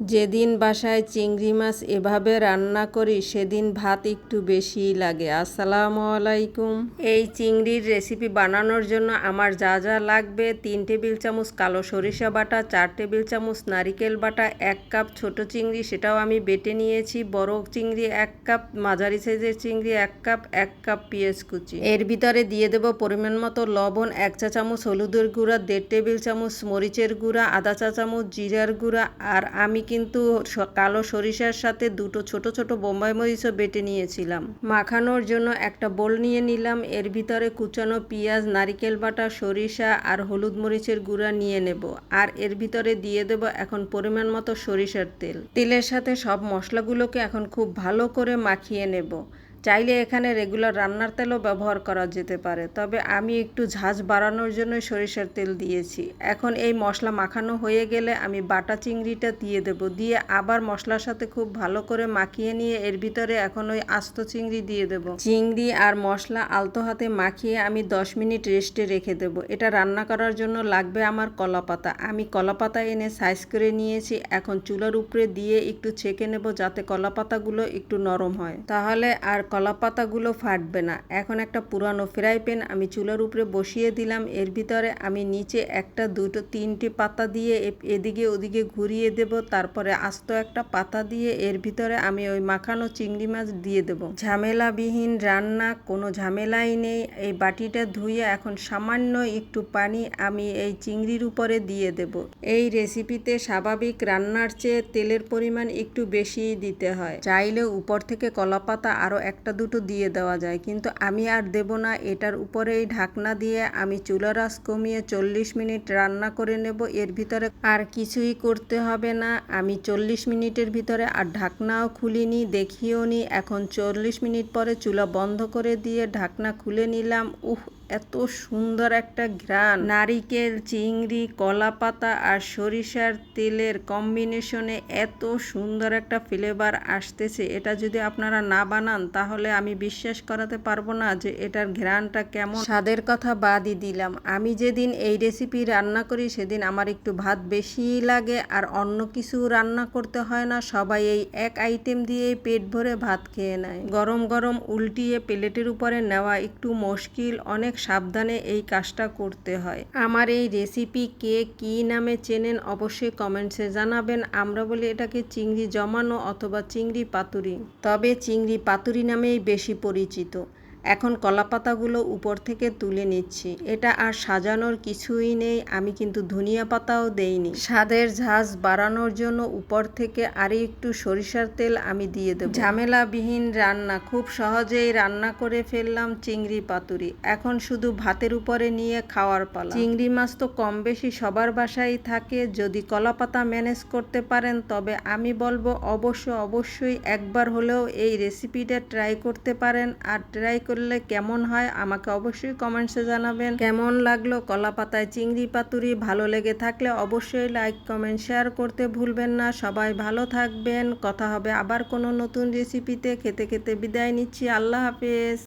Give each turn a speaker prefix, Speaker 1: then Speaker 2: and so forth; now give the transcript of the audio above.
Speaker 1: যেদিন বাসায় চিংড়ি মাছ এভাবে রান্না করি সেদিন ভাত একটু বেশিই লাগে। আসসালামু আলাইকুম। এই চিংড়ির রেসিপি বানানোর জন্য আমার যা যা লাগবে: 3 টেবিল চামচ কালো সরিষা বাটা, 4 টেবিল চামচ নারিকেল বাটা, 1 কাপ ছোট চিংড়ি, সেটাও আমি বেটে নিয়েছি, বড় চিংড়ি 1 কাপ, মাঝারি সাইজের চিংড়ি 1 কাপ, 1 কাপ পেঁয়াজ কুচি। এর ভিতরে দিয়ে দেব পরিমাণ মতো লবণ, 1 চা চামচ হলুদের গুঁড়া, 1.5 টেবিল চামচ মরিচের গুঁড়া, আধা চা চামচ জিরার গুঁড়া। আর আমি কিন্তু কালো সরিষার সাথে দুটো ছোট ছোট বোম্বাই মরিচও বেটে নিয়েছিলাম। মাখানোর জন্য একটা বোল নিয়ে নিলাম, এর ভিতরে কুচানো পেঁয়াজ, নারিকেল বাটা, সরিষা আর হলুদ মরিচের গুঁড়া নিয়ে নেব। আর এর ভিতরে দিয়ে দেব এখন পরিমাণ মতো সরিষার তেল। তেলের সাথে সব মশলাগুলোকে এখন খুব ভালো করে মাখিয়ে নেব। চাইলে এখানে রেগুলার রান্নার তেলও ব্যবহার করা যেতে পারে, তবে আমি একটু ঝাঁঝ বাড়ানোর জন্য সরিষার তেল দিয়েছি। এখন এই মশলা মাখানো হয়ে গেলে আমি বাটা চিংড়িটা দিয়ে দেব, দিয়ে আবার মশলার সাথে খুব ভালো করে মাখিয়ে নিয়ে এর ভিতরে এখন ওই আস্ত চিংড়ি দিয়ে দেব। চিংড়ি আর মশলা আলতো হাতে মাখিয়ে আমি 10 মিনিট রেস্টে রেখে দেব। এটা রান্না করার জন্য লাগবে আমার কলাপাতা। আমি কলাপাতা এনে সাইজ করে নিয়েছি। এখন চুলার উপরে দিয়ে একটু ছেঁকে নেব যাতে কলাপাতাগুলো একটু নরম হয়, তাহলে আর কলা পাতাগুলো ফাটবে না। এখন একটা পুরানো ফ্রাই প্যান আমি চুলার উপরে বসিয়ে দিলাম। এর ভিতরে আমি নিচে একটা, দুটো, 3টে পাতা দিয়ে এদিকে ওদিকে ঘুরিয়ে দেব। তারপরে আস্ত একটা পাতা দিয়ে এর ভিতরে আমি ওই মাখানো চিংড়ি মাছ দিয়ে দেব। ঝামেলাবিহীন রান্না, কোনো ঝামেলাই নেই। এই বাটিটা ধুয়ে এখন সামান্য একটু পানি আমি এই চিংড়ির উপরে দিয়ে দেব। এই রেসিপিতে স্বাভাবিক রান্নার চেয়ে তেলের পরিমাণ একটু বেশিই দিতে হয়। চাইলে উপর থেকে কলাপাতা আরও একটা দুটো দিয়ে দেওয়া যায়, কিন্তু আমি আর দেব না। এটার উপরেই ঢাকনা দিয়ে আমি চুলার আঁচ কমিয়ে 40 মিনিট রান্না করে নেব। এর ভিতরে আর কিছুই করতে হবে না। আমি 40 মিনিটের ভিতরে আর ঢাকনাও খুলিনি, দেখিও নি। এখন 40 মিনিট পরে চুলা বন্ধ করে দিয়ে ঢাকনা খুলে নিলাম। এত সুন্দর একটা ঘ্রাণ! নারিকেল, চিংড়ি, কলা পাতা আর সরিষার তেলের কম্বিনেশনে এত সুন্দর একটা ফ্লেভার আসতেছে। এটা যদি আপনারা না বানান তাহলে আমি বিশ্বাস করাতে পারবো না যে এটার ঘ্রাণটা কেমন। স্বাদের কথা বাদই দিলাম, আমি যেদিন এই রেসিপি রান্না করি সেদিন আমার একটু ভাত বেশিই লাগে, আর অন্য কিছু রান্না করতে হয় না। সবাই এই এক আইটেম দিয়েই পেট ভরে ভাত খেয়ে নেয়। গরম গরম উল্টিয়ে প্লেটের উপরে নেওয়া একটু মুশকিল, অনেক সাবধানে এই কাজটা করতে হয়। আমার এই রেসিপি কে কী নামে চেনেন অবশ্যই কমেন্টসে জানাবেন। আমরা বলি এটাকে চিংড়ি জমানো অথবা চিংড়ি পাতুরি, তবে চিংড়ি পাতুরি নামেই বেশি পরিচিত। এখন কলাপাতাগুলো উপর থেকে তুলে নিচ্ছি। এটা আর সাজানোর কিছুই নেই। আমি কিন্তু ধনিয়া পাতাও দেইনি। স্বাদের ঝাঁজ বাড়ানোর জন্য উপর থেকে আরও একটু সরিষার তেল আমি দিয়ে দেব। ঝামেলাবিহীন রান্না, খুব সহজেই রান্না করে ফেললাম চিংড়ি পাতুরি। এখন শুধু ভাতের উপরে নিয়ে খাওয়ার পালা। চিংড়ি মাছ তো কম বেশি সবার বাসায় থাকে। যদি কলাপাতা ম্যানেজ করতে পারেন তবে আমি বলবো অবশ্যই একবার হলেও এই রেসিপিটা ট্রাই করতে পারেন। আর ট্রাই করলে কেমন হয় আমাকে অবশ্যই কমেন্টসে জানাবেন। কেমন লাগলো কলা পাতায় চিংড়ি পাতুরি? ভালো লেগে থাকলে অবশ্যই লাইক, কমেন্ট, শেয়ার করতে ভুলবেন না। সবাই ভালো থাকবেন। কথা হবে আবার কোনো নতুন রেসিপিতে। খেতে খেতে বিদায় নিচ্ছি। আল্লাহ হাফেজ।